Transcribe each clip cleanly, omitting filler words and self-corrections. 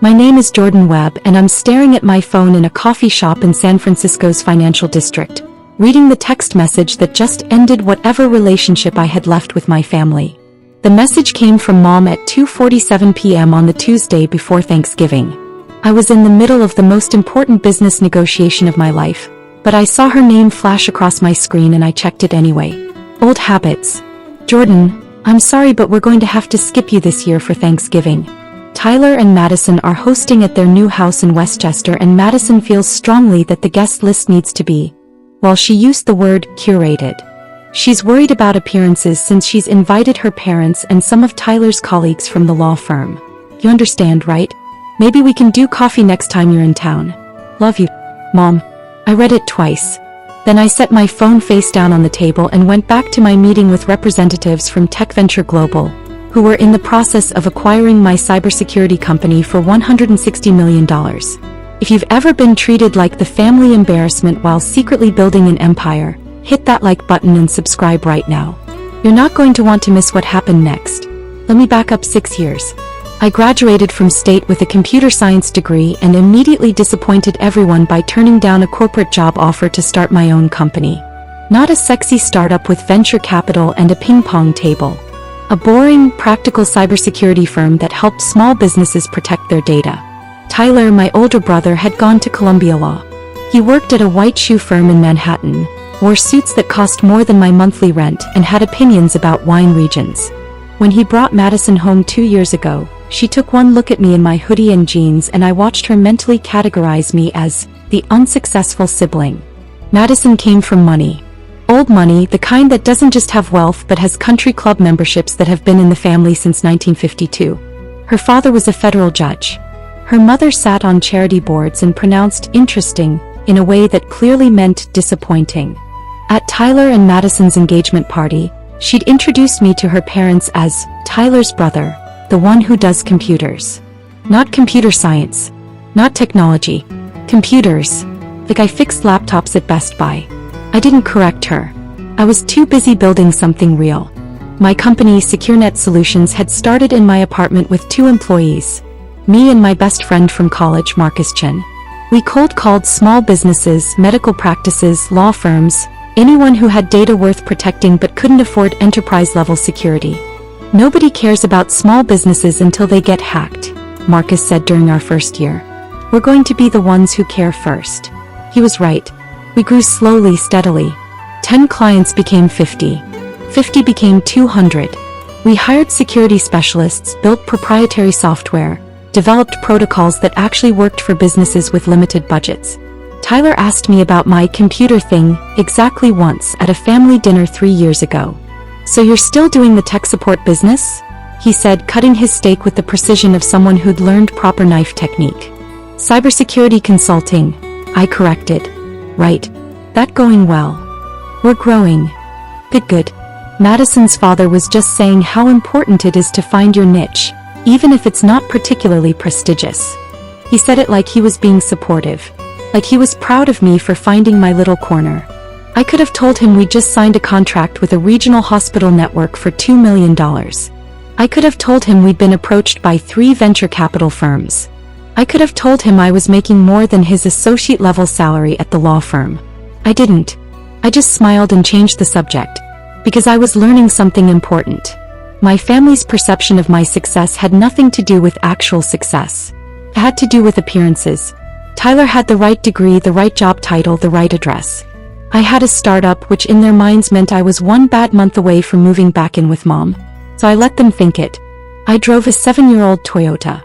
My name is Jordan Webb and I'm staring at my phone in a coffee shop in San Francisco's financial district, reading the text message that just ended whatever relationship I had left with my family. The message came from Mom at 2:47 p.m. on the Tuesday before Thanksgiving. I was in the middle of the most important business negotiation of my life, but I saw her name flash across my screen and I checked it anyway. Old habits. Jordan, I'm sorry but we're going to have to skip you this year for Thanksgiving. Tyler and Madison are hosting at their new house in Westchester and Madison feels strongly that the guest list needs to be, well, she used the word curated. She's worried about appearances since she's invited her parents and some of Tyler's colleagues from the law firm. You understand, right? Maybe we can do coffee next time you're in town. Love you, Mom. I read it twice. Then I set my phone face down on the table and went back to my meeting with representatives from Tech Venture Global, who were in the process of acquiring my cybersecurity company for $160 million. If you've ever been treated like the family embarrassment while secretly building an empire, hit that like button and subscribe right now. You're not going to want to miss what happened next. Let me back up 6 years. I graduated from State with a computer science degree and immediately disappointed everyone by turning down a corporate job offer to start my own company. Not a sexy startup with venture capital and a ping-pong table. A boring, practical cybersecurity firm that helped small businesses protect their data. Tyler, my older brother, had gone to Columbia Law. He worked at a white shoe firm in Manhattan, wore suits that cost more than my monthly rent, and had opinions about wine regions. When he brought Madison home 2 years ago, she took one look at me in my hoodie and jeans and I watched her mentally categorize me as the unsuccessful sibling. Madison came from money. Old money, the kind that doesn't just have wealth but has country club memberships that have been in the family since 1952. Her father was a federal judge. Her mother sat on charity boards and pronounced interesting in a way that clearly meant disappointing. At Tyler and Madison's engagement party, she'd introduced me to her parents as Tyler's brother, the one who does computers. Not computer science. Not technology. Computers. Like I fixed laptops at Best Buy. I didn't correct her. I was too busy building something real. My company, SecureNet Solutions, had started in my apartment with 2 employees. Me and my best friend from college, Marcus Chin. We cold-called small businesses, medical practices, law firms, anyone who had data worth protecting but couldn't afford enterprise-level security. Nobody cares about small businesses until they get hacked, Marcus said during our first year. We're going to be the ones who care first. He was right. We grew slowly, steadily. 10 clients became 50. 50 became 200. We hired security specialists, built proprietary software, developed protocols that actually worked for businesses with limited budgets. Tyler asked me about my computer thing exactly once at a family dinner 3 years ago. So you're still doing the tech support business? He said, cutting his steak with the precision of someone who'd learned proper knife technique. Cybersecurity consulting, I corrected. Right. That going well. We're growing. Good. Madison's father was just saying how important it is to find your niche, even if it's not particularly prestigious. He said it like he was being supportive. Like he was proud of me for finding my little corner. I could have told him we just signed a contract with a regional hospital network for $2 million. I could have told him we'd been approached by 3 venture capital firms. I could have told him I was making more than his associate-level salary at the law firm. I didn't. I just smiled and changed the subject, because I was learning something important. My family's perception of my success had nothing to do with actual success. It had to do with appearances. Tyler had the right degree, the right job title, the right address. I had a startup, which in their minds meant I was 1 bad month away from moving back in with Mom. So I let them think it. I drove a 7-year-old Toyota.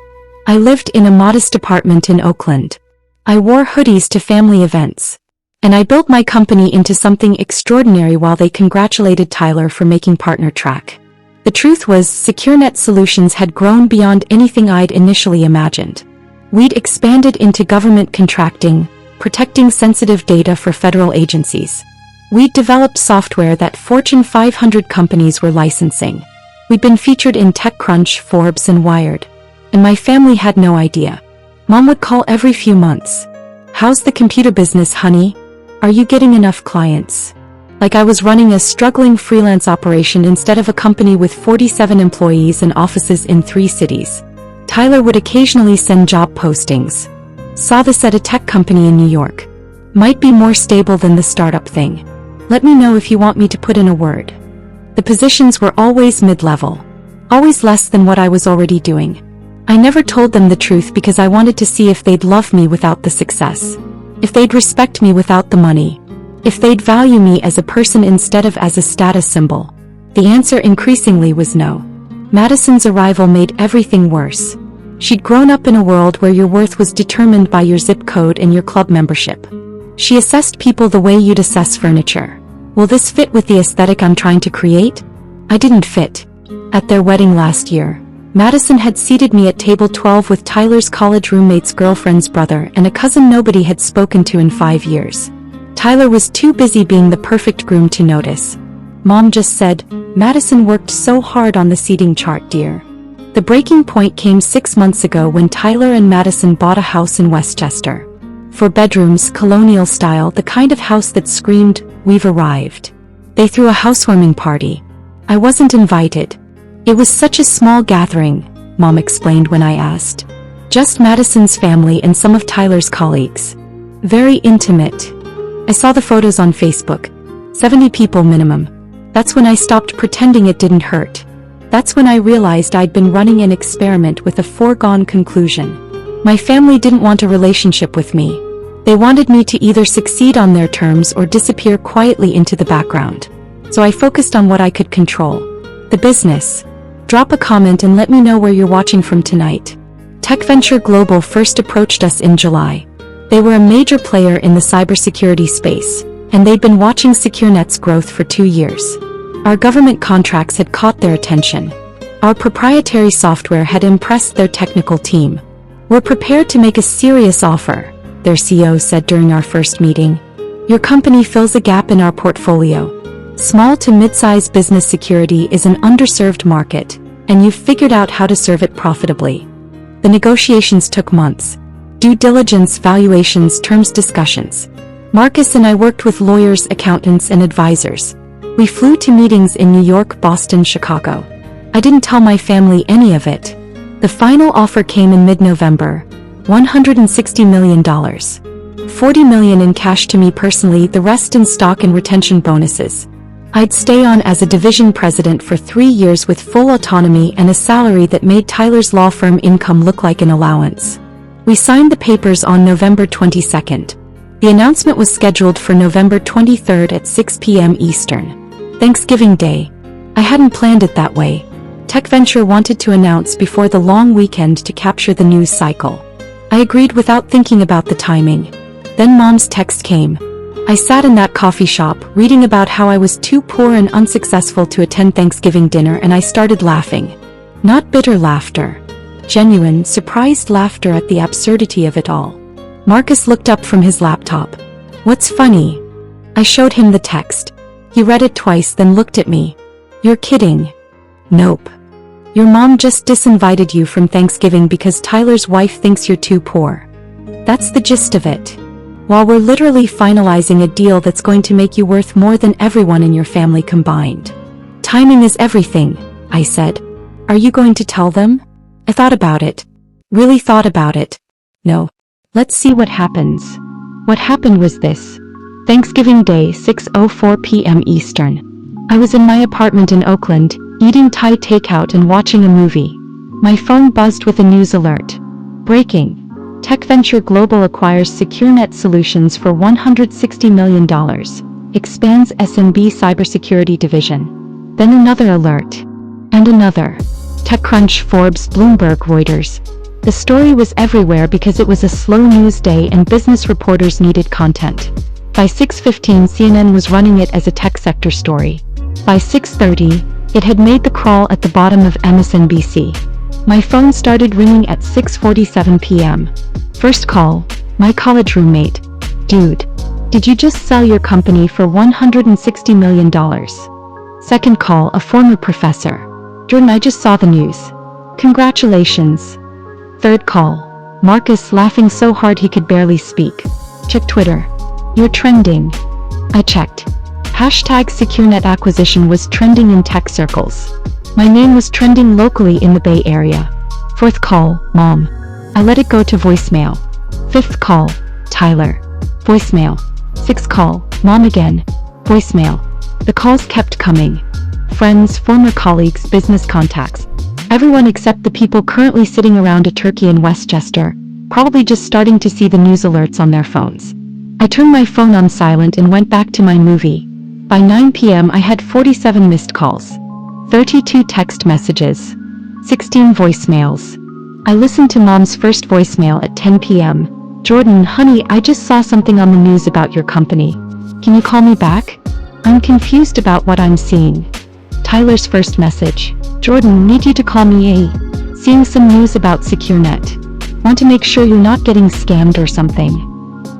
I lived in a modest apartment in Oakland. I wore hoodies to family events. And I built my company into something extraordinary while they congratulated Tyler for making partner track. The truth was, SecureNet Solutions had grown beyond anything I'd initially imagined. We'd expanded into government contracting, protecting sensitive data for federal agencies. We'd developed software that Fortune 500 companies were licensing. We'd been featured in TechCrunch, Forbes, and Wired. And my family had no idea. Mom would call every few months. How's the computer business, honey? Are you getting enough clients? Like I was running a struggling freelance operation instead of a company with 47 employees and offices in 3 cities. Tyler would occasionally send job postings. Saw this at a tech company in New York. Might be more stable than the startup thing. Let me know if you want me to put in a word. The positions were always mid-level. Always less than what I was already doing. I never told them the truth because I wanted to see if they'd love me without the success. If they'd respect me without the money. If they'd value me as a person instead of as a status symbol. The answer increasingly was no. Madison's arrival made everything worse. She'd grown up in a world where your worth was determined by your zip code and your club membership. She assessed people the way you'd assess furniture. Will this fit with the aesthetic I'm trying to create? I didn't fit. At their wedding last year, Madison had seated me at table 12 with Tyler's college roommate's girlfriend's brother and a cousin nobody had spoken to in 5 years. Tyler was too busy being the perfect groom to notice. Mom just said, "Madison worked so hard on the seating chart, dear." The breaking point came 6 months ago when Tyler and Madison bought a house in Westchester. 4 bedrooms, colonial style, the kind of house that screamed, "We've arrived." They threw a housewarming party. I wasn't invited. It was such a small gathering, Mom explained when I asked. Just Madison's family and some of Tyler's colleagues. Very intimate. I saw the photos on Facebook. 70 people minimum. That's when I stopped pretending it didn't hurt. That's when I realized I'd been running an experiment with a foregone conclusion. My family didn't want a relationship with me. They wanted me to either succeed on their terms or disappear quietly into the background. So I focused on what I could control. The business. Drop a comment and let me know where you're watching from tonight. Tech Venture Global first approached us in July. They were a major player in the cybersecurity space, and they'd been watching SecureNet's growth for 2 years. Our government contracts had caught their attention. Our proprietary software had impressed their technical team. We're prepared to make a serious offer, their CEO said during our first meeting. Your company fills a gap in our portfolio. Small to mid-size business security is an underserved market, and you've figured out how to serve it profitably. The negotiations took months. Due diligence, valuations, terms discussions. Marcus and I worked with lawyers, accountants, and advisors. We flew to meetings in New York, Boston, Chicago. I didn't tell my family any of it. The final offer came in mid-November. $160 million. $40 million in cash to me personally, the rest in stock and retention bonuses. I'd stay on as a division president for 3 years with full autonomy and a salary that made Tyler's law firm income look like an allowance. We signed the papers on November 22nd. The announcement was scheduled for November 23rd at 6 p.m. Eastern. Thanksgiving Day. I hadn't planned it that way. Tech Venture wanted to announce before the long weekend to capture the news cycle. I agreed without thinking about the timing. Then Mom's text came. I sat in that coffee shop, reading about how I was too poor and unsuccessful to attend Thanksgiving dinner, and I started laughing. Not bitter laughter. Genuine, surprised laughter at the absurdity of it all. Marcus looked up from his laptop. What's funny? I showed him the text. He read it twice, then looked at me. You're kidding. Nope. Your mom just disinvited you from Thanksgiving because Tyler's wife thinks you're too poor. That's the gist of it. While we're literally finalizing a deal that's going to make you worth more than everyone in your family combined. Timing is everything, I said. Are you going to tell them? I thought about it. Really thought about it. No. Let's see what happens. What happened was this. Thanksgiving Day, 6:04 p.m. Eastern. I was in my apartment in Oakland, eating Thai takeout and watching a movie. My phone buzzed with a news alert. Breaking. Tech Venture Global acquires SecureNet Solutions for $160 million. Expands SMB cybersecurity division. Then another alert. And another. TechCrunch, Forbes, Bloomberg, Reuters. The story was everywhere because it was a slow news day and business reporters needed content. By 6:15, CNN was running it as a tech sector story. By 6:30, it had made the crawl at the bottom of MSNBC. My phone started ringing at 6:47 p.m. First call, my college roommate. Dude, did you just sell your company for $160 million? Second call, a former professor. Jordan, I just saw the news. Congratulations. Third call, Marcus, laughing so hard he could barely speak. Check Twitter. You're trending. I checked. Hashtag SecureNet acquisition was trending in tech circles. My name was trending locally in the Bay Area. Fourth call, Mom. I let it go to voicemail. Fifth call, Tyler. Voicemail. Sixth call, Mom again. Voicemail. The calls kept coming. Friends, former colleagues, business contacts. Everyone except the people currently sitting around a turkey in Westchester, probably just starting to see the news alerts on their phones. I turned my phone on silent and went back to my movie. By 9 p.m. I had 47 missed calls, 32 text messages, 16 voicemails. I listened to Mom's first voicemail at 10 p.m. Jordan, honey, I just saw something on the news about your company. Can you call me back? I'm confused about what I'm seeing. Tyler's first message. Jordan, need you to call me seeing some news about SecureNet. Want to make sure you're not getting scammed or something.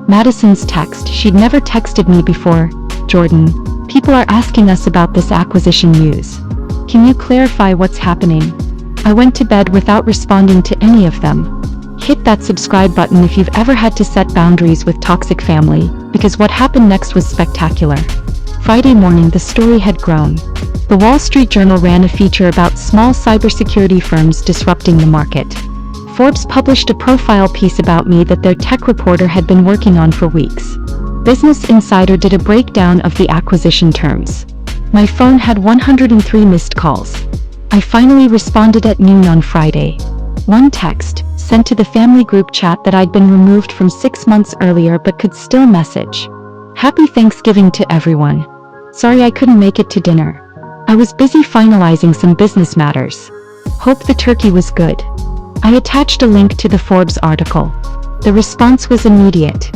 Madison's text. She'd never texted me before. Jordan, people are asking us about this acquisition news. Can you clarify what's happening? I went to bed without responding to any of them. Hit that subscribe button if you've ever had to set boundaries with toxic family, because what happened next was spectacular. Friday morning, the story had grown. The Wall Street Journal ran a feature about small cybersecurity firms disrupting the market. Forbes published a profile piece about me that their tech reporter had been working on for weeks. Business Insider did a breakdown of the acquisition terms. My phone had 103 missed calls. I finally responded at noon on Friday. One text, sent to the family group chat that I'd been removed from 6 months earlier but could still message. Happy Thanksgiving to everyone. Sorry I couldn't make it to dinner. I was busy finalizing some business matters. Hope the turkey was good. I attached a link to the Forbes article. The response was immediate.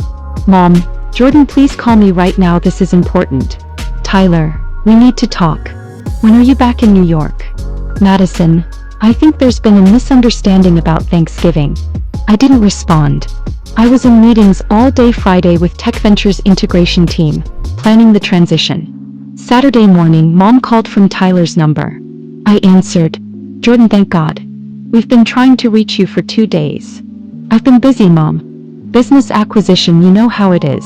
Mom, Jordan, please call me right now, this is important. Tyler, we need to talk. When are you back in New York? Madison, I think there's been a misunderstanding about Thanksgiving. I didn't respond. I was in meetings all day Friday with Tech Ventures integration team, planning the transition. Saturday morning, Mom called from Tyler's number. I answered. Jordan, thank God. We've been trying to reach you for 2 days. I've been busy, Mom. Business acquisition, you know how it is.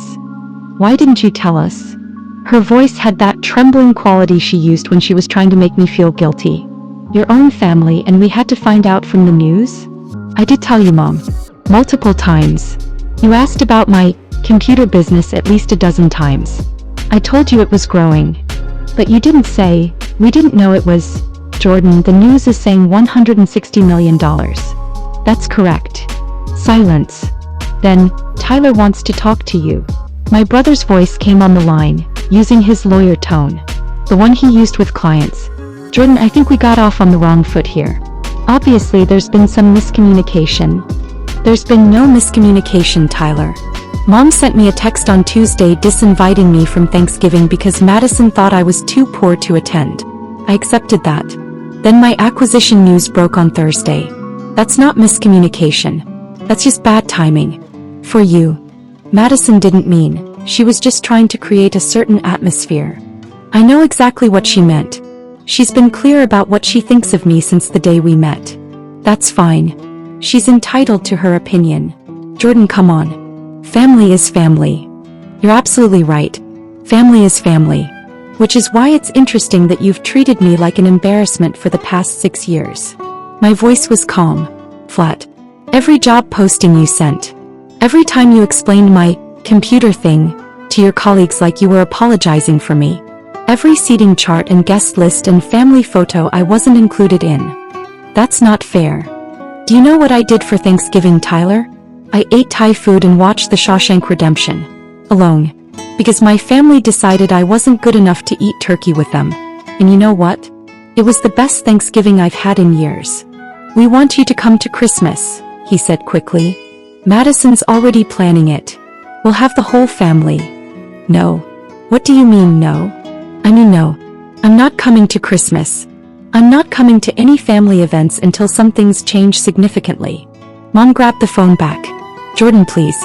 Why didn't you tell us? Her voice had that trembling quality she used when she was trying to make me feel guilty. Your own family, and we had to find out from the news? I did tell you, Mom. Multiple times. You asked about my computer business at least a dozen times. I told you it was growing. But you didn't say, we didn't know it was. Jordan, the news is saying $160 million. That's correct. Silence. Then, Tyler wants to talk to you. My brother's voice came on the line, using his lawyer tone. The one he used with clients. Jordan, I think we got off on the wrong foot here. Obviously, there's been some miscommunication. There's been no miscommunication, Tyler. Mom sent me a text on Tuesday disinviting me from Thanksgiving because Madison thought I was too poor to attend. I accepted that. Then my acquisition news broke on Thursday. That's not miscommunication. That's just bad timing. For you. Madison didn't mean. She was just trying to create a certain atmosphere. I know exactly what she meant. She's been clear about what she thinks of me since the day we met. That's fine. She's entitled to her opinion. Jordan, come on. Family is family. You're absolutely right. Family is family. Which is why it's interesting that you've treated me like an embarrassment for the past 6 years. My voice was calm, flat. Every job posting you sent. Every time you explained my computer thing to your colleagues like you were apologizing for me. Every seating chart and guest list and family photo I wasn't included in. That's not fair. Do you know what I did for Thanksgiving, Tyler? I ate Thai food and watched The Shawshank Redemption. Alone. Because my family decided I wasn't good enough to eat turkey with them. And you know what? It was the best Thanksgiving I've had in years. We want you to come to Christmas, he said quickly. Madison's already planning it. We'll have the whole family. No. What do you mean, no? I mean, no. I'm not coming to Christmas. I'm not coming to any family events until some things change significantly. Mom grabbed the phone back. Jordan, please.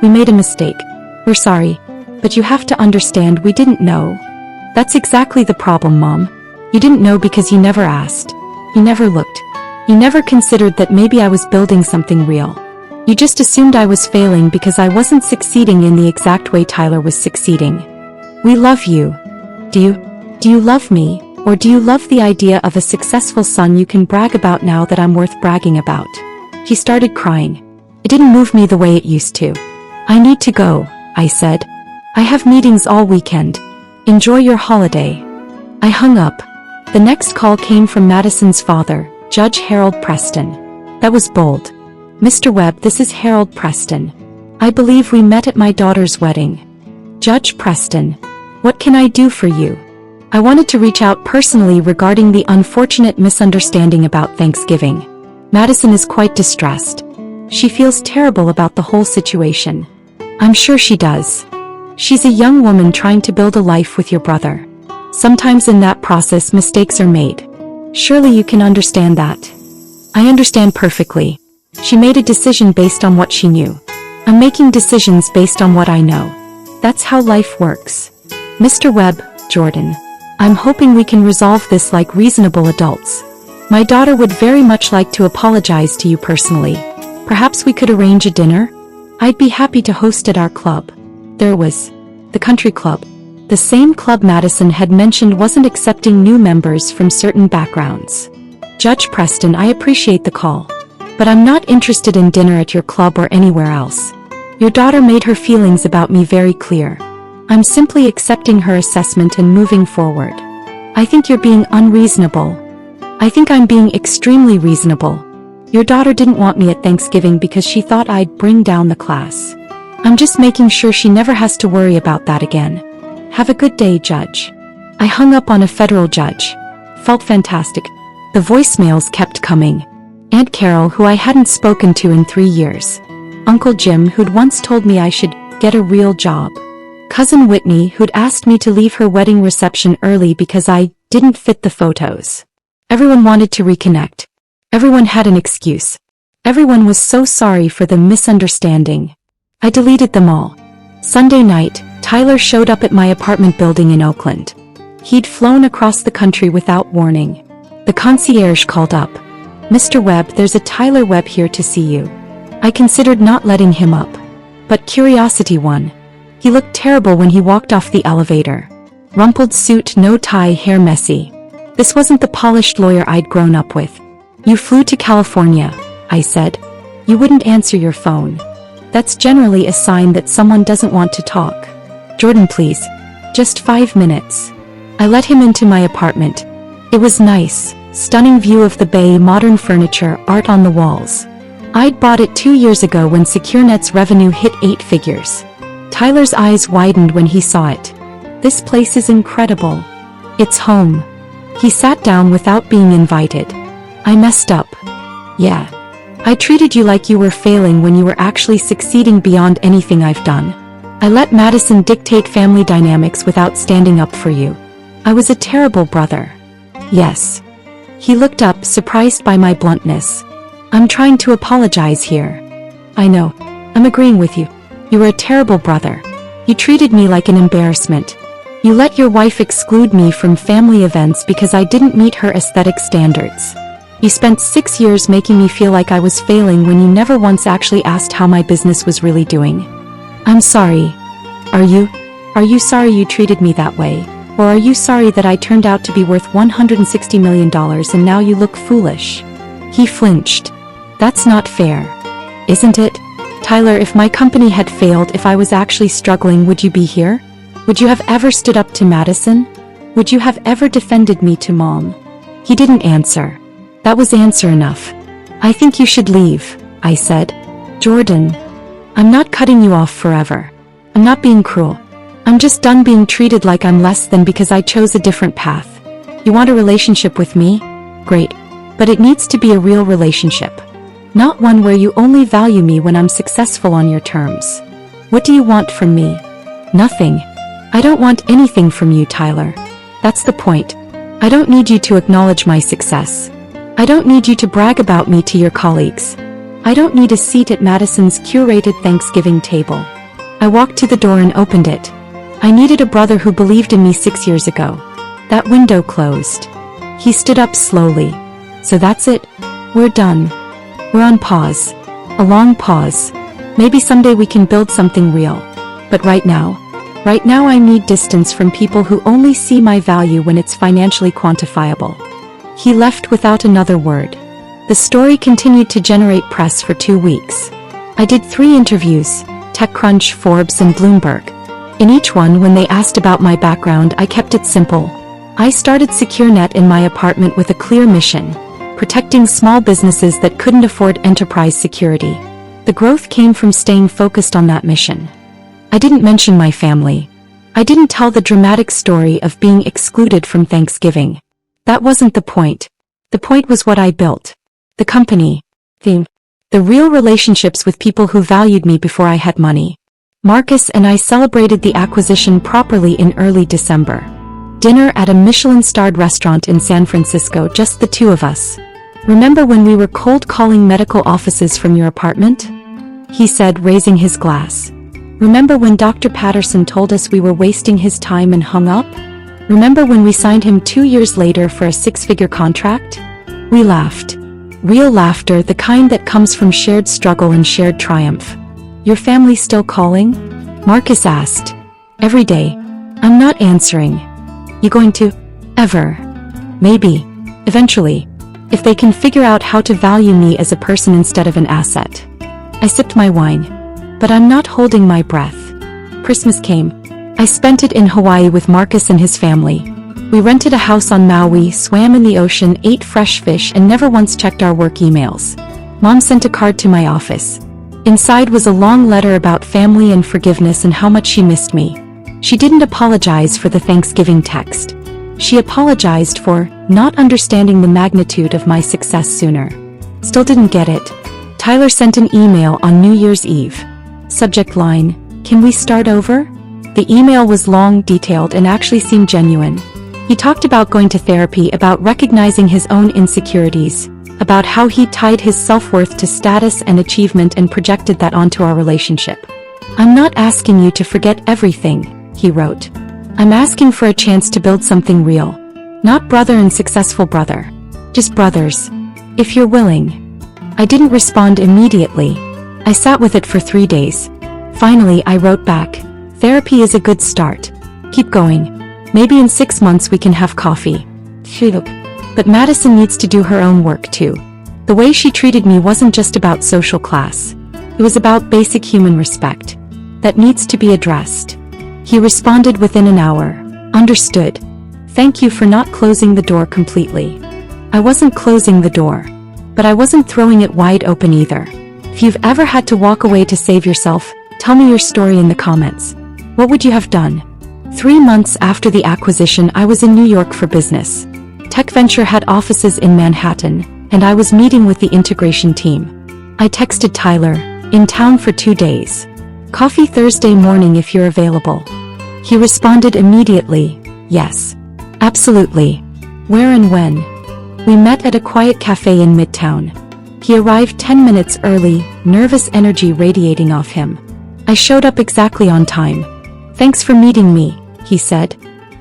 We made a mistake. We're sorry. But you have to understand we didn't know. That's exactly the problem, Mom. You didn't know because you never asked. You never looked. You never considered that maybe I was building something real. You just assumed I was failing because I wasn't succeeding in the exact way Tyler was succeeding. We love you. Do you love me? Or do you love the idea of a successful son you can brag about now that I'm worth bragging about? He started crying. It didn't move me the way it used to. I need to go, I said. I have meetings all weekend. Enjoy your holiday. I hung up. The next call came from Madison's father, Judge Harold Preston. That was bold. Mr. Webb, this is Harold Preston. I believe we met at my daughter's wedding. Judge Preston, what can I do for you? I wanted to reach out personally regarding the unfortunate misunderstanding about Thanksgiving. Madison is quite distressed. She feels terrible about the whole situation. I'm sure she does. She's a young woman trying to build a life with your brother. Sometimes in that process mistakes are made. Surely you can understand that. I understand perfectly. She made a decision based on what she knew. I'm making decisions based on what I know. That's how life works. Mr. Webb, Jordan, I'm hoping we can resolve this like reasonable adults. My daughter would very much like to apologize to you personally. Perhaps we could arrange a dinner? I'd be happy to host at our club. There was the country club. The same club Madison had mentioned wasn't accepting new members from certain backgrounds. Judge Preston, I appreciate the call, but I'm not interested in dinner at your club or anywhere else. Your daughter made her feelings about me very clear. I'm simply accepting her assessment and moving forward. I think you're being unreasonable. I think I'm being extremely reasonable. Your daughter didn't want me at Thanksgiving because she thought I'd bring down the class. I'm just making sure she never has to worry about that again. Have a good day, Judge. I hung up on a federal judge. Felt fantastic. The voicemails kept coming. Aunt Carol, who I hadn't spoken to in 3 years. Uncle Jim, who'd once told me I should get a real job. Cousin Whitney, who'd asked me to leave her wedding reception early because I didn't fit the photos. Everyone wanted to reconnect. Everyone had an excuse. Everyone was so sorry for the misunderstanding. I deleted them all. Sunday night, Tyler showed up at my apartment building in Oakland. He'd flown across the country without warning. The concierge called up. Mr. Webb, there's a Tyler Webb here to see you. I considered not letting him up. But curiosity won. He looked terrible when he walked off the elevator. Rumpled suit, no tie, hair messy. This wasn't the polished lawyer I'd grown up with. You flew to California, I said. You wouldn't answer your phone. That's generally a sign that someone doesn't want to talk. Jordan, please. Just 5 minutes. I let him into my apartment. It was nice. Stunning view of the bay, modern furniture, art on the walls. I'd bought it 2 years ago when SecureNet's revenue hit 8 figures. Tyler's eyes widened when he saw it. This place is incredible. It's home. He sat down without being invited. I messed up. Yeah. I treated you like you were failing when you were actually succeeding beyond anything I've done. I let Madison dictate family dynamics without standing up for you. I was a terrible brother. Yes. He looked up, surprised by my bluntness. I'm trying to apologize here. I know. I'm agreeing with you. You were a terrible brother. You treated me like an embarrassment. You let your wife exclude me from family events because I didn't meet her aesthetic standards. You spent 6 years making me feel like I was failing when you never once actually asked how my business was really doing. I'm sorry. Are you? Are you sorry you treated me that way? Or are you sorry that I turned out to be worth $160 million and now you look foolish? He flinched. That's not fair. Isn't it? Tyler, if my company had failed, if I was actually struggling, would you be here? Would you have ever stood up to Madison? Would you have ever defended me to Mom? He didn't answer. That was answer enough. I think you should leave, I said. Jordan. I'm not cutting you off forever. I'm not being cruel. I'm just done being treated like I'm less than because I chose a different path. You want a relationship with me? Great. But it needs to be a real relationship. Not one where you only value me when I'm successful on your terms. What do you want from me? Nothing. I don't want anything from you, Tyler. That's the point. I don't need you to acknowledge my success. I don't need you to brag about me to your colleagues. I don't need a seat at Madison's curated Thanksgiving table. I walked to the door and opened it. I needed a brother who believed in me 6 years ago. That window closed. He stood up slowly. So that's it. We're done. We're on pause. A long pause. Maybe someday we can build something real. But right now, Right now I need distance from people who only see my value when it's financially quantifiable." He left without another word. The story continued to generate press for 2 weeks. I did 3 interviews, TechCrunch, Forbes, and Bloomberg. In each one, when they asked about my background, I kept it simple. I started SecureNet in my apartment with a clear mission: protecting small businesses that couldn't afford enterprise security. The growth came from staying focused on that mission. I didn't mention my family. I didn't tell the dramatic story of being excluded from Thanksgiving. That wasn't the point. The point was what I built. The company. The real relationships with people who valued me before I had money. Marcus and I celebrated the acquisition properly in early December. Dinner at a Michelin-starred restaurant in San Francisco, just the 2 of us. "Remember when we were cold calling medical offices from your apartment?" he said, raising his glass. "Remember when Dr. Patterson told us we were wasting his time and hung up? Remember when we signed him 2 years later for a 6-figure contract?" We laughed. Real laughter, the kind that comes from shared struggle and shared triumph. "Your family still calling?" Marcus asked. "Every day." "I'm not answering." "You going to? Ever?" "Maybe. Eventually. If they can figure out how to value me as a person instead of an asset." I sipped my wine. But I'm not holding my breath. Christmas came. I spent it in Hawaii with Marcus and his family. We rented a house on Maui, swam in the ocean, ate fresh fish, and never once checked our work emails. Mom sent a card to my office. Inside was a long letter about family and forgiveness and how much she missed me. She didn't apologize for the Thanksgiving text. She apologized for not understanding the magnitude of my success sooner. Still didn't get it. Tyler sent an email on New Year's Eve. Subject line: "Can we start over?" The email was long, detailed, and actually seemed genuine. He talked about going to therapy, about recognizing his own insecurities, about how he tied his self-worth to status and achievement and projected that onto our relationship. "I'm not asking you to forget everything," he wrote. "I'm asking for a chance to build something real. Not brother and successful brother. Just brothers. If you're willing." I didn't respond immediately. I sat with it for 3 days. Finally, I wrote back, "Therapy is a good start. Keep going. Maybe in 6 months we can have coffee." But Madison needs to do her own work too. The way she treated me wasn't just about social class. It was about basic human respect. That needs to be addressed. He responded within an hour. "Understood. Thank you for not closing the door completely." I wasn't closing the door. But I wasn't throwing it wide open either. If you've ever had to walk away to save yourself, tell me your story in the comments. What would you have done? 3 months after the acquisition, I was in New York for business. Tech Venture had offices in Manhattan, and I was meeting with the integration team. I texted Tyler, "In town for 2 days. Coffee Thursday morning if you're available." He responded immediately, "Yes. Absolutely. Where and when?" We met at a quiet cafe in Midtown. He arrived 10 minutes early, nervous energy radiating off him. I showed up exactly on time. "Thanks for meeting me," he said.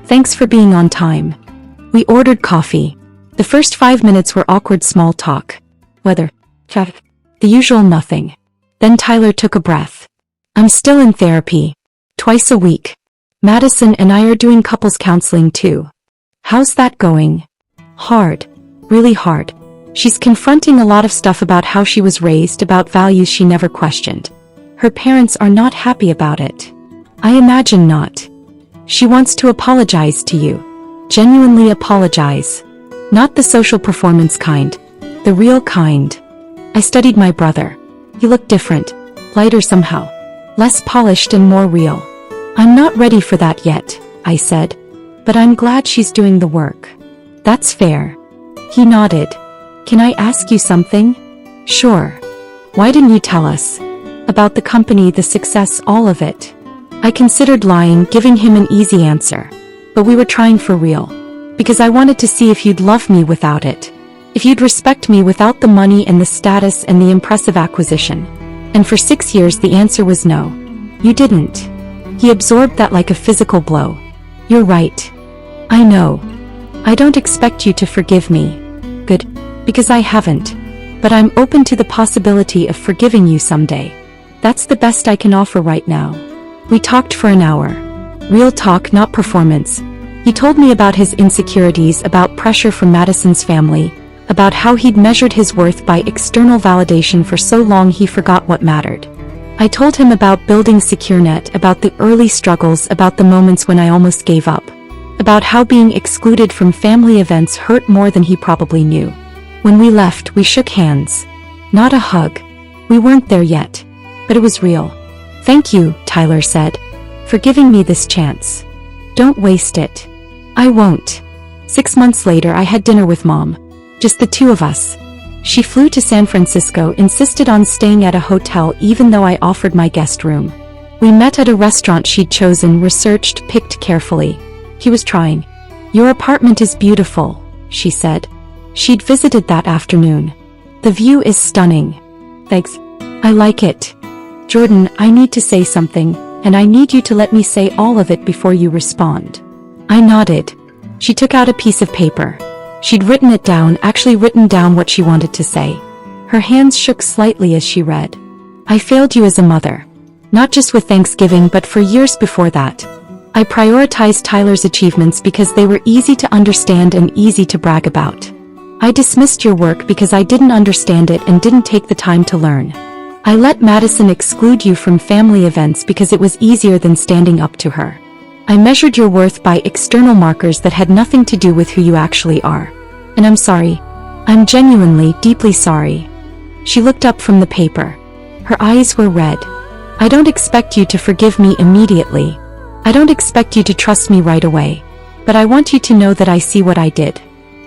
"Thanks for being on time." We ordered coffee. The first 5 minutes were awkward small talk. Weather. Traffic. The usual nothing. Then Tyler took a breath. "I'm still in therapy. Twice a week. Madison and I are doing couples counseling too." "How's that going?" "Hard. Really hard. She's confronting a lot of stuff about how she was raised, about values she never questioned. Her parents are not happy about it." "I imagine not. She wants to apologize to you. Genuinely apologize. Not the social performance kind. The real kind." I studied my brother. He looked different. Lighter somehow. Less polished and more real. "I'm not ready for that yet," I said. "But I'm glad she's doing the work." "That's fair." He nodded. "Can I ask you something?" "Sure." "Why didn't you tell us?" "About the company, the success, all of it." I considered lying, giving him an easy answer. "But we were trying for real. Because I wanted to see if you'd love me without it. If you'd respect me without the money and the status and the impressive acquisition." And for 6 years the answer was no. "You didn't." He absorbed that like a physical blow. "You're right. I know. I don't expect you to forgive me." "Good. Because I haven't. But I'm open to the possibility of forgiving you someday. That's the best I can offer right now." We talked for an hour. Real talk, not performance. He told me about his insecurities, about pressure from Madison's family, about how he'd measured his worth by external validation for so long he forgot what mattered. I told him about building SecureNet, about the early struggles, about the moments when I almost gave up, about how being excluded from family events hurt more than he probably knew. When we left, we shook hands. Not a hug. We weren't there yet. But it was real. "Thank you," Tyler said, "for giving me this chance. Don't waste it." "I won't." 6 months later, I had dinner with Mom. Just the two of us. She flew to San Francisco, insisted on staying at a hotel even though I offered my guest room. We met at a restaurant she'd chosen, researched, picked carefully. He was trying. "Your apartment is beautiful," she said. She'd visited that afternoon. "The view is stunning." "Thanks. I like it." "Jordan, I need to say something, and I need you to let me say all of it before you respond." I nodded. She took out a piece of paper. She'd written it down, actually written down what she wanted to say. Her hands shook slightly as she read. "I failed you as a mother. Not just with Thanksgiving, but for years before that. I prioritized Tyler's achievements because they were easy to understand and easy to brag about. I dismissed your work because I didn't understand it and didn't take the time to learn. I let Madison exclude you from family events because it was easier than standing up to her. I measured your worth by external markers that had nothing to do with who you actually are. And I'm sorry. I'm genuinely, deeply sorry." She looked up from the paper. Her eyes were red. "I don't expect you to forgive me immediately. I don't expect you to trust me right away. But I want you to know that I see what I did.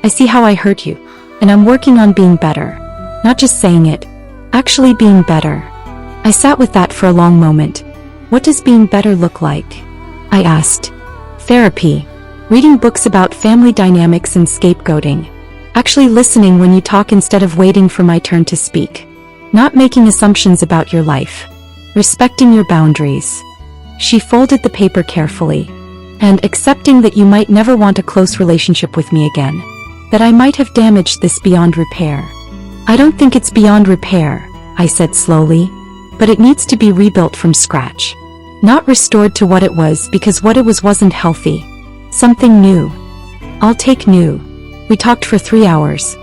I see how I hurt you. And I'm working on being better. Not just saying it. Actually being better." I sat with that for a long moment. "What does being better look like?" I asked. "Therapy. Reading books about family dynamics and scapegoating. Actually listening when you talk instead of waiting for my turn to speak. Not making assumptions about your life. Respecting your boundaries." She folded the paper carefully. "And accepting that you might never want a close relationship with me again. That I might have damaged this beyond repair." "I don't think it's beyond repair," I said slowly. "But it needs to be rebuilt from scratch. Not restored to what it was, because what it was wasn't healthy. Something new. I'll take new." We talked for 3 hours.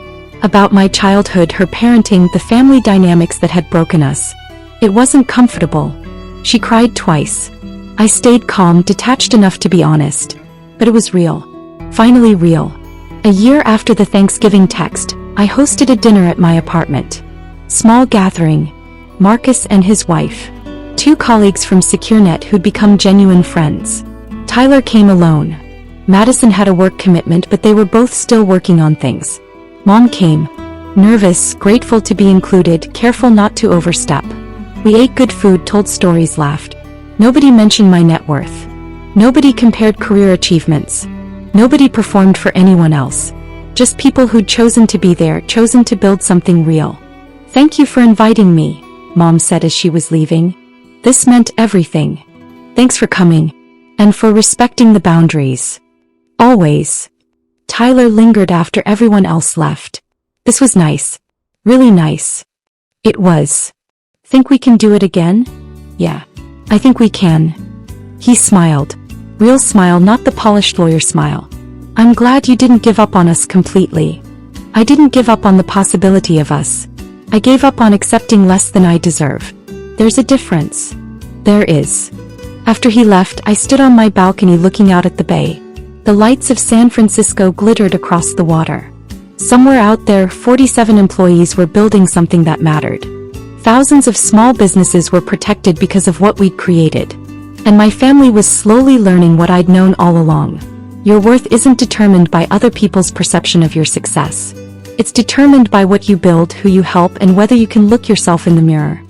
About my childhood, her parenting, the family dynamics that had broken us. It wasn't comfortable. She cried twice. I stayed calm, detached enough to be honest. But it was real. Finally real. A year after the Thanksgiving text, I hosted a dinner at my apartment. Small gathering. Marcus and his wife. 2 colleagues from SecureNet who'd become genuine friends. Tyler came alone. Madison had a work commitment, but they were both still working on things. Mom came. Nervous, grateful to be included, careful not to overstep. We ate good food, told stories, laughed. Nobody mentioned my net worth. Nobody compared career achievements. Nobody performed for anyone else. Just people who'd chosen to be there, chosen to build something real. "Thank you for inviting me," Mom said as she was leaving. "This meant everything. Thanks for coming. And for respecting the boundaries. Always." Tyler lingered after everyone else left. "This was nice. Really nice." It was. "Think we can do it again?" "Yeah. I think we can." He smiled. Real smile, not the polished lawyer smile. "I'm glad you didn't give up on us completely." "I didn't give up on the possibility of us. I gave up on accepting less than I deserve. There's a difference." "There is." After he left, I stood on my balcony looking out at the bay. The lights of San Francisco glittered across the water. Somewhere out there, 47 employees were building something that mattered. Thousands of small businesses were protected because of what we'd created. And my family was slowly learning what I'd known all along. Your worth isn't determined by other people's perception of your success. It's determined by what you build, who you help, and whether you can look yourself in the mirror.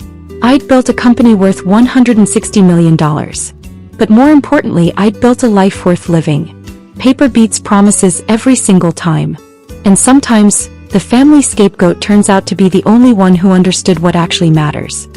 I'd built a company worth $160 million. But more importantly, I'd built a life worth living. Paper beats promises every single time. And sometimes, the family scapegoat turns out to be the only one who understood what actually matters.